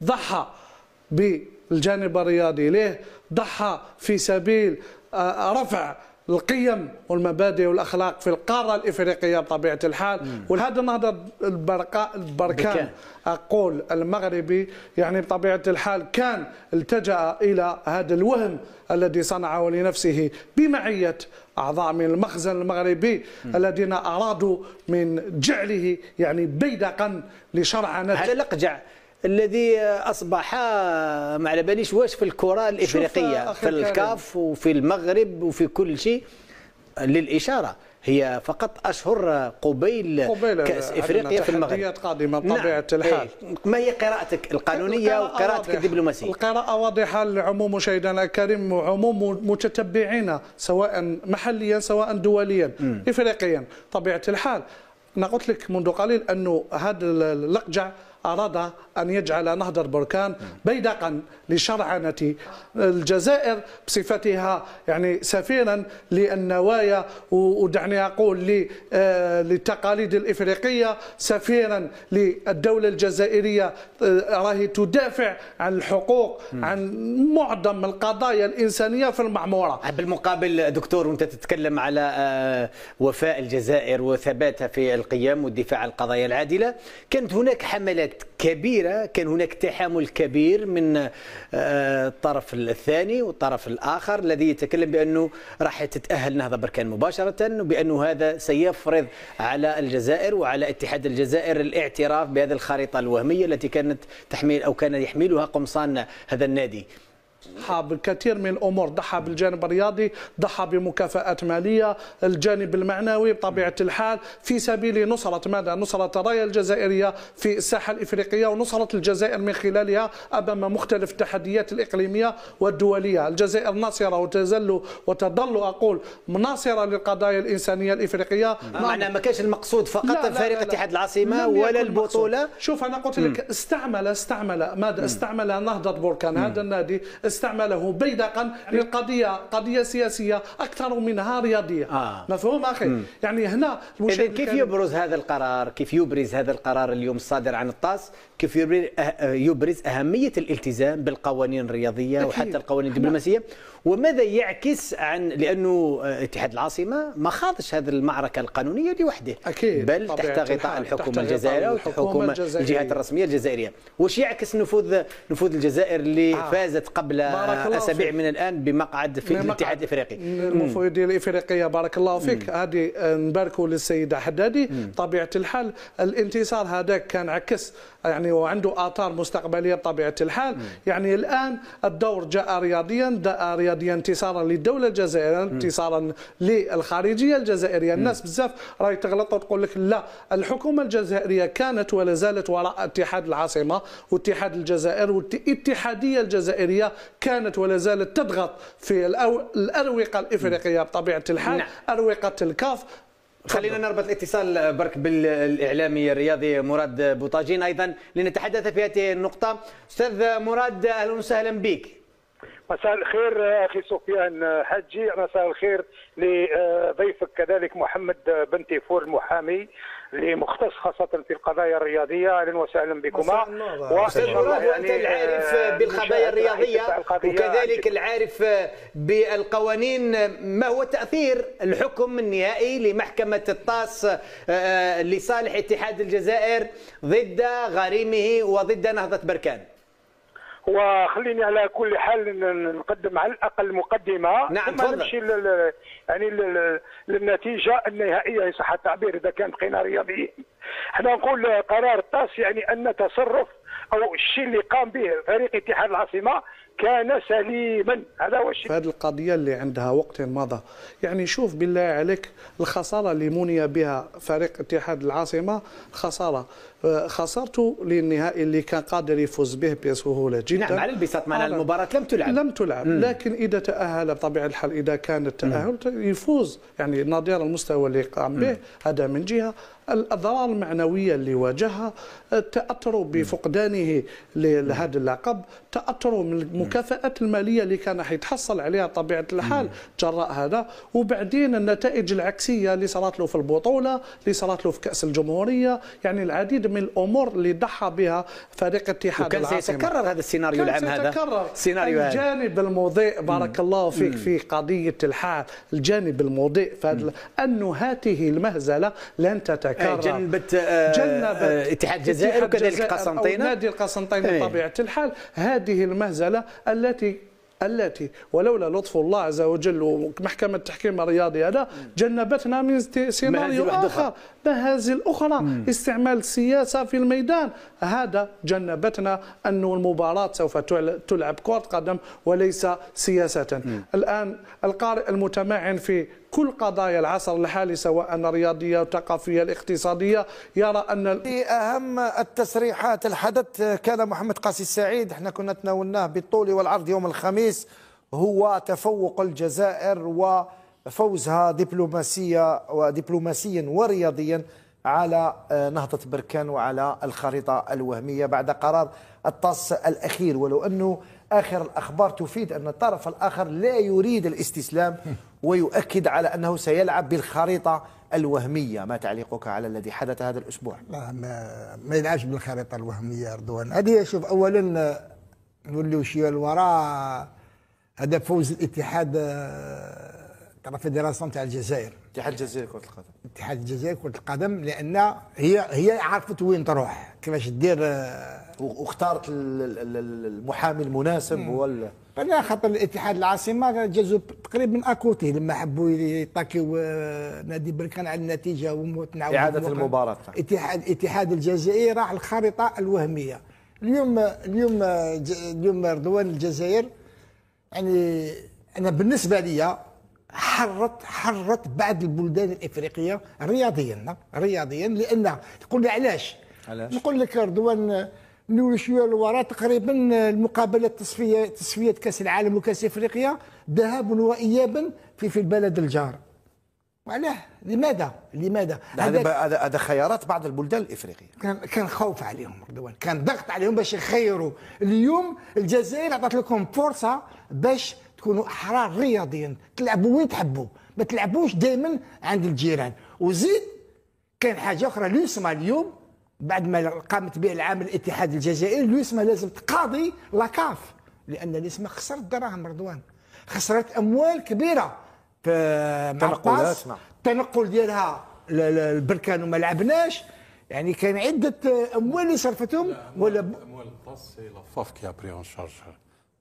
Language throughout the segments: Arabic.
ضحى بالجانب الرياضي له، ضحى في سبيل رفع القيم والمبادئ والاخلاق في القاره الافريقيه بطبيعه الحال. وهذا النهضه البركان اقول المغربي يعني بطبيعه الحال كان التجا الى هذا الوهم الذي صنعه لنفسه بمعيه اعضاء من المخزن المغربي الذين ارادوا من جعله يعني بيدقا لشرعنه هذا الاقجع الذي اصبح ما على باليش واش في الكره الافريقيه في الكاف وفي المغرب وفي كل شيء. للاشاره هي فقط اشهر قبيل كاس افريقيا في المغرب. تحديات قادمه بطبيعه الحال. ما هي قراءتك القانونيه وقراءتك الدبلوماسيه؟ القراءه واضحه لعموم مشاهدينا الكريم وعموم متتبعينا سواء محليا سواء دوليا افريقيا. طبيعه الحال انا قلت لك منذ قليل انه هذا الاقجع أراد أن يجعل نهضة بركان بيدقا لشرعنة الجزائر بصفتها يعني سفيرا للنوايا ودعني أقول للتقاليد الإفريقية، سفيرا للدولة الجزائرية راهي تدافع عن الحقوق عن معظم القضايا الإنسانية في المعمورة. بالمقابل دكتور وأنت تتكلم على وفاء الجزائر وثباتها في القيم والدفاع عن القضايا العادلة، كانت هناك حملات كبيرة، كان هناك تحامل كبير من الطرف الثاني والطرف الآخر الذي يتكلم بأنه راح تتأهل نهضة بركان مباشرة وبأنه هذا سيفرض على الجزائر وعلى اتحاد الجزائر الاعتراف بهذه الخريطة الوهمية التي كانت تحمل أو كان يحملها قمصان هذا النادي. ضحى بالكثير من الامور، ضحى بالجانب الرياضي، ضحى بمكافآت ماليه، الجانب المعنوي بطبيعه الحال في سبيل نصره ماذا؟ نصره الرايه الجزائريه في الساحه الافريقيه ونصره الجزائر من خلالها امام مختلف التحديات الاقليميه والدوليه. الجزائر ناصره وتظل اقول مناصره للقضايا الانسانيه الافريقيه. معنى ما كانش المقصود فقط فريق اتحاد العاصمه ولا البطوله. شوف انا قلت لك استعمل ماذا؟ استعمل نهضه بركان هذا النادي استعمله بيدقا قضيه سياسيه اكثر منها رياضيه. مفهوم اخي؟ يعني هنا إذن كيف يبرز هذا القرار؟ كيف يبرز هذا القرار اليوم الصادر عن الطاس؟ كيف يبرز اهميه الالتزام بالقوانين الرياضيه وحتى القوانين الدبلوماسيه؟ وماذا يعكس عن لانه اتحاد العاصمه ما خاضش هذه المعركه القانونيه لوحده، أكيد بل تحت غطاء الحكومه الجزائريه والحكومه الجهات الرسميه الجزائريه. واش يعكس نفوذ الجزائر اللي فازت قبل اسابيع من الان بمقعد في الاتحاد الافريقي؟ المفوضيه الافريقيه بارك الله فيك. هذه نباركوا للسيده حدادي. طبيعه الحال الانتصار هذاك كان عكس يعني وعنده اثار مستقبليه بطبيعه الحال. يعني الان الدور جاء رياضيا انتصارا للدوله الجزائريه، انتصارا للخارجيه الجزائريه. الناس بزاف راهي تغلط وتقول لك لا، الحكومه الجزائريه كانت ولا زالت وراء اتحاد العاصمه واتحاد الجزائر، والاتحاديه الجزائريه كانت ولا زالت تضغط في الاروقه الافريقيه بطبيعه الحال. اروقه الكاف. خلينا نربط الاتصال برك بالاعلامي الرياضي مراد بوطاجين ايضا لنتحدث في هذه النقطه. استاذ مراد اهلا وسهلا بك. مساء الخير اخي سفيان حجي، مساء الخير لضيفك كذلك محمد بن تيفور المحامي اللي مختص خاصه في القضايا الرياضيه. اهلا وسهلا بكما. استاذ مراد وانت العارف بالقضايا الرياضيه وكذلك العارف بالقوانين، ما هو تاثير الحكم النهائي لمحكمه الطاس لصالح اتحاد الجزائر ضد غريمه وضد نهضه بركان؟ وخليني على كل حال نقدم على الاقل مقدمه. نعم ثم نمشي يعني للنتيجه النهائيه ان صح التعبير اذا كان بقينا رياضيين. احنا نقول قرار الطاس يعني ان تصرف او الشيء اللي قام به فريق اتحاد العاصمه كان سليما. هذا هو الشيء. هذه القضيه اللي عندها وقت مضى، يعني شوف بالله عليك الخساره اللي مني بها فريق اتحاد العاصمه خسرته للنهائي اللي كان قادر يفوز به بسهوله جدا. نعم على البساط، معنى المباراه لم تلعب. لكن اذا تاهل بطبيعه الحال، اذا كان التاهل يفوز يعني نظير المستوى اللي قام به، هذا من جهه. الأضرار المعنوية اللي واجهها، تأثروا بفقدانه لهذا اللقب، تأثروا من المكافآت المالية اللي كان حيتحصل عليها طبيعة الحال جراء هذا، وبعدين النتائج العكسية اللي صارت له في البطولة، اللي صارت له في كأس الجمهورية، يعني العديد من الأمور اللي ضحى بها فريق اتحاد العاصمة. وكان سيتكرر هذا السيناريو العام هذا. السيناريو الجانب المضيء بارك الله فيك في قضية الحال، الجانب المضيء في أنه هذه المهزلة لن تتكرر. جنبت اتحاد الجزائر وكذلك قسنطينة، نادي القسنطينة بطبيعة الحال. هذه المهزلة التي ولولا لطف الله عز وجل ومحكمة التحكيم الرياضي هذا جنبتنا من سيناريو آخر، مهازل أخرى، استعمال السياسة في الميدان، هذا جنبتنا أن المباراة سوف تلعب كرة قدم وليس سياسة. الآن القارئ المتمعن في كل قضايا العصر الحالي سواء الرياضية والثقافية الاقتصادية يرى أن أهم التصريحات الحدث كان محمد قاسي السعيد، احنا كنا تناولناه بالطول والعرض يوم الخميس، هو تفوق الجزائر وفوزها دبلوماسيا ورياضيا على نهضة بركان وعلى الخريطة الوهمية بعد قرار الطاس الأخير، ولو أنه آخر الأخبار تفيد أن الطرف الآخر لا يريد الاستسلام ويؤكد على أنه سيلعب بالخريطة الوهمية. ما تعليقك على الذي حدث هذا الأسبوع؟ لا ما يلعبش بالخريطة الوهمية رضوان. هذه شوف، أولا نوليو شوية للوراء، هذا فوز الاتحاد ترى فيدراسيون تاع الجزائر، اتحاد الجزائر كرة القدم، اتحاد الجزائر كرة القدم، لأن هي عرفت وين تروح كيفاش دير، واختارت المحامي المناسب هو لا خاطر الاتحاد العاصمه جازوا تقريبا اكوتي لما حبوا يطاكيو نادي بركان على النتيجه وتنعاود اعاده المباراه. اتحاد الجزائر راح الخريطه الوهميه. اليوم رضوان الجزائر، يعني انا بالنسبه لي حرت بعض البلدان الافريقيه رياضيا لان تقول لي علاش؟ نقول لك رضوان، نولي شويه للوراء، تقريبا المقابله تصفيه كاس العالم وكاس افريقيا ذهابا وايابا في البلد الجار. وعلاه؟ لماذا؟ هذا خيارات بعض البلدان الافريقيه. كان خوف عليهم رضوان، كان ضغط عليهم باش يخيروا. اليوم الجزائر عطات لكم فرصه باش تكونوا احرار رياضيا، تلعبوا وين تحبوا، ما تلعبوش دائما عند الجيران. وزيد كان حاجه اخرى، لوسما اليوم بعد ما قامت به العام الاتحاد الجزائري، لوسما لازم تقاضي لاكاف، لان لوسما خسرت دراهم رضوان، خسرت اموال كبيره في تنقلات. التنقل ديالها البركان وما لعبناش، يعني كان عده اموال اللي صرفتهم. ولا اموال الطاس سي لا فاف كي ابري اون شارج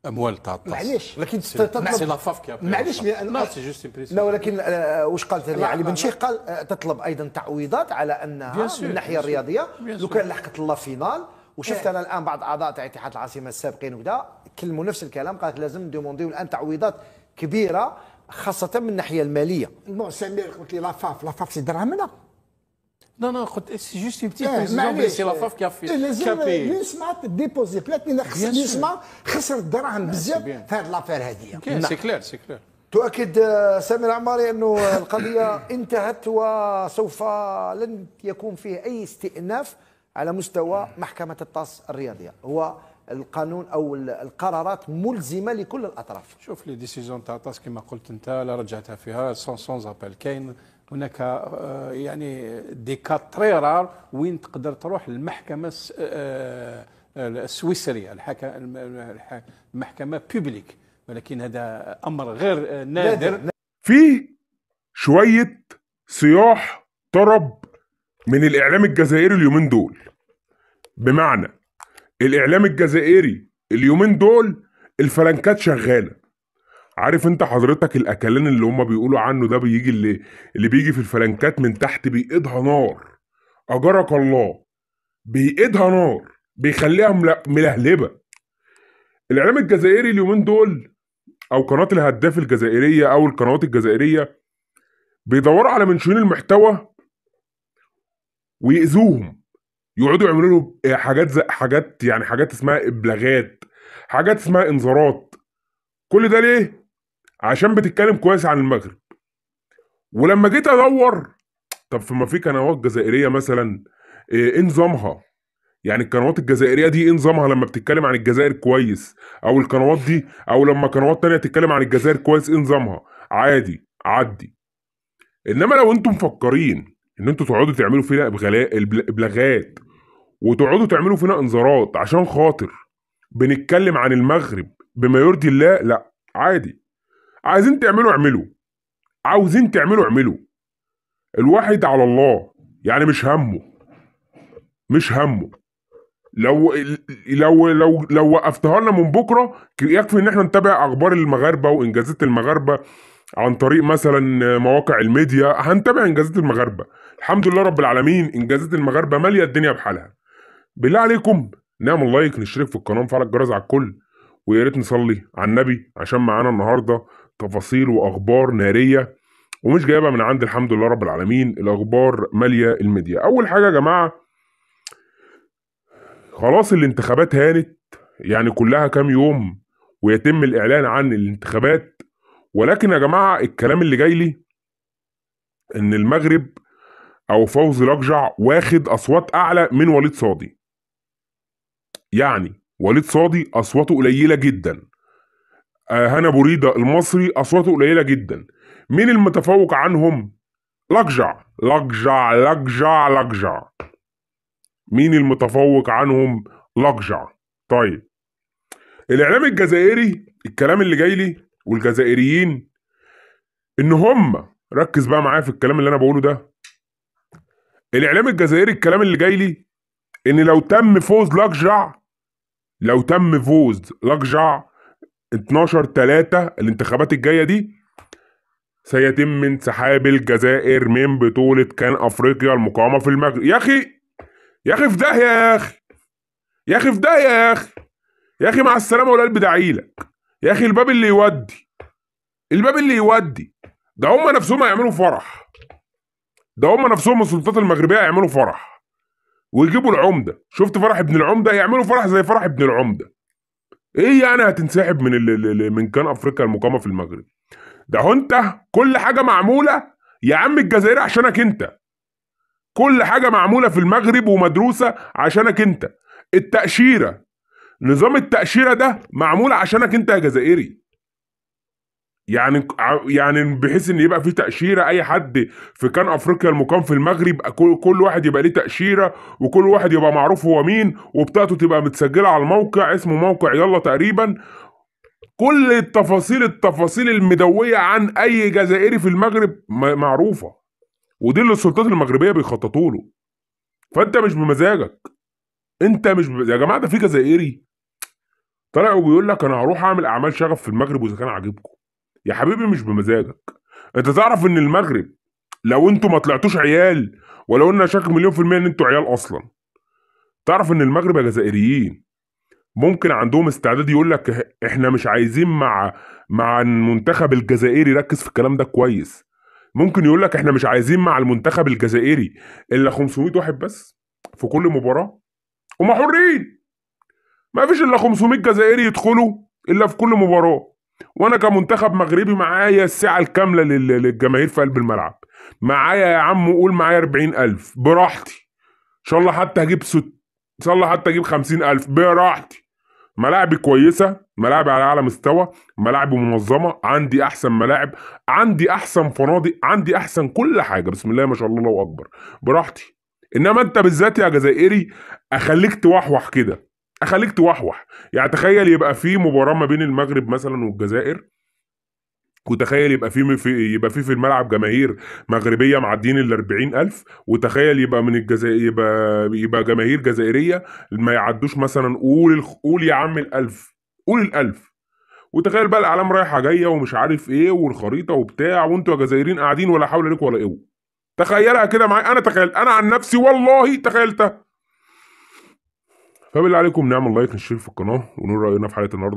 اموال تاع الطاس. معليش، لكن سي لا فاف كي ابري. معليش سي جوست لا، ولكن واش قالت علي بن شيخ؟ قال تطلب ايضا تعويضات على انها من الناحيه الرياضيه لو كان لحقت لا فينال. وشفت انا الان بعض اعضاء تاع اتحاد العاصمه السابقين وكذا كلموا نفس الكلام، قالت لازم ندومونديو الان تعويضات كبيره خاصه من الناحيه الماليه. بون سمير قلت لي لافاف سي دراهمنا. Non, c'est juste une petite précision, mais c'est la FAF qui a fait. لوسما ديبوزي بلاتين، لوسما خسرت دراهم بزاف في هذه لافير هذه. سي كلير سي كلير. تؤكد سمير عماري انه القضيه انتهت وسوف لن يكون فيه اي استئناف على مستوى محكمه الطاس الرياضيه. هو القانون او القرارات ملزمه لكل الاطراف. شوف لي ديسيزيون تاع الطاس كما قلت انت، لا رجعتها فيها سون ابل. كاين هناك يعني دي كا تري رار وين تقدر تروح للمحكمه السويسريه، المحكمه بوبليك، ولكن هذا امر غير نادر. في شويه صياح طرب من الاعلام الجزائري اليومين دول، بمعنى الاعلام الجزائري اليومين دول الفلنكات شغاله. عارف انت حضرتك الاكلان اللي هم بيقولوا عنه ده، بيجي اللي بيجي في الفلنكات من تحت بيقيدها نار، اجرك الله، بيقيدها نار، بيخليها ملهلبه. الاعلام الجزائري اليومين دول او قناه الهداف الجزائريه او القنوات الجزائريه بيدوروا على منشئين المحتوى ويأذوهم، يقعدوا يعملوا له حاجات يعني حاجات اسمها ابلاغات، حاجات اسمها انذارات. كل ده ليه؟ عشان بتتكلم كويس عن المغرب. ولما جيت ادور، طب فما في قنوات جزائريه مثلا، ايه نظامها؟ يعني القنوات الجزائريه دي ايه نظامها لما بتتكلم عن الجزائر كويس؟ او القنوات دي، او لما قنوات تانية تتكلم عن الجزائر كويس ايه نظامها؟ عادي عدي. انما لو انتم مفكرين ان انتوا تقعدوا تعملوا فينا ابلاغات وتقعدوا تعملوا فينا انذارات عشان خاطر بنتكلم عن المغرب بما يرضي الله، لا عادي. عايزين تعملوا اعملوا، عاوزين تعملوا اعملوا، الواحد على الله. يعني مش همه. لو وقفتها لنا من بكره يكفي ان احنا نتابع اخبار المغاربه وانجازات المغاربه عن طريق مثلا مواقع الميديا. هنتابع انجازات المغاربه، الحمد لله رب العالمين، انجازات المغاربه ماليه الدنيا بحالها. بالله عليكم نعمل لايك، نشترك في القناه، نفعل الجرس على الكل، ويا ريت نصلي على النبي عشان معانا النهارده تفاصيل واخبار ناريه ومش جايبها من عند الحمد لله رب العالمين. الاخبار ماليه الميديا. اول حاجه يا جماعه، خلاص الانتخابات هانت، يعني كلها كام يوم ويتم الاعلان عن الانتخابات. ولكن يا جماعه الكلام اللي جاي لي ان المغرب او فوزي لقجع واخد اصوات اعلى من وليد صادي. يعني وليد صادي اصواته قليله جدا، هنا بوريده المصري اصواته قليله جدا. مين المتفوق عنهم؟ لقجع لقجع لقجع لقجع. مين المتفوق عنهم؟ لقجع. طيب الاعلام الجزائري الكلام اللي جاي لي والجزائريين ان هم، ركز بقى معايا في الكلام اللي انا بقوله ده، الاعلام الجزائري الكلام اللي جاي لي ان لو تم فوز لقجع 12/3 الانتخابات الجايه دي، سيتم انسحاب الجزائر من بطوله كان افريقيا المقامه في المغرب. يا اخي في داهيه، يا اخي في داهيه، يا اخي مع السلامه والقلب دعيلك. يا اخي الباب اللي يودي ده هم نفسهم هيعملوا فرح، ده هم نفسهم السلطات المغربيه هيعملوا فرح ويجيبوا العمده. شفت فرح ابن العمده؟ يعملوا فرح زي فرح ابن العمده. ايه يعني هتنسحب من كان افريقيا المقامه في المغرب؟ ده هو انت كل حاجه معموله يا عم الجزائري عشانك انت، كل حاجه معموله في المغرب ومدروسه عشانك انت. التاشيره، نظام التاشيره ده معمول عشانك انت يا جزائري. يعني بحيث ان يبقى في تاشيره، اي حد في كان افريقيا المقام في المغرب كل واحد يبقى ليه تاشيره، وكل واحد يبقى معروف هو مين، وبطاقته تبقى متسجله على الموقع اسمه موقع يلا تقريبا. كل التفاصيل المدويه عن اي جزائري في المغرب معروفه، ودي اللي السلطات المغربيه بيخططوا له. فانت مش بمزاجك، انت مش يا جماعه ده في جزائري طلع وبيقول لك انا هروح اعمل اعمال شغف في المغرب واذا كان عاجبكم. يا حبيبي مش بمزاجك. انت تعرف ان المغرب لو انتوا ما طلعتوش عيال، ولو ان شاكك 100% ان انتوا عيال اصلا، تعرف ان المغرب يا جزائريين ممكن عندهم استعداد يقول لك احنا مش عايزين مع المنتخب الجزائري، ركز في الكلام ده كويس، ممكن يقول لك احنا مش عايزين مع المنتخب الجزائري الا 500 واحد بس في كل مباراة، هم حرين، ما فيش الا 500 جزائري يدخلوا الا في كل مباراة. وانا كمنتخب مغربي معايا السعة الكاملة للجماهير في قلب الملعب، معايا يا عم قول معايا 40,000 براحتي، ان شاء الله حتى اجيب 50,000 براحتي. ملاعبي كويسة، ملاعبي على أعلى مستوى، ملاعبي منظمة، عندي أحسن ملاعب، عندي أحسن فنادق، عندي أحسن كل حاجة، بسم الله ما شاء الله الله أكبر، براحتي. إنما أنت بالذات يا جزائري أخليك توحوح كده، أخليك توحوح. يعني تخيل يبقى في مباراة ما بين المغرب مثلا والجزائر، وتخيل يبقى في الملعب جماهير مغربيه معديين ال 40,000، وتخيل يبقى من الجزائر يبقى جماهير جزائريه ما يعدوش مثلا، قول يا عم قول ال1000. وتخيل بقى الاعلام رايحه جايه ومش عارف ايه والخريطه وبتاع، وانتوا يا جزائريين قاعدين ولا حول لكم ولا قوه. تخيلها كده معايا، انا عن نفسي والله تخيلتها. فبالله عليكم نعمل لايك، نشترك في القناه، ونقول راينا في حلقه النهارده.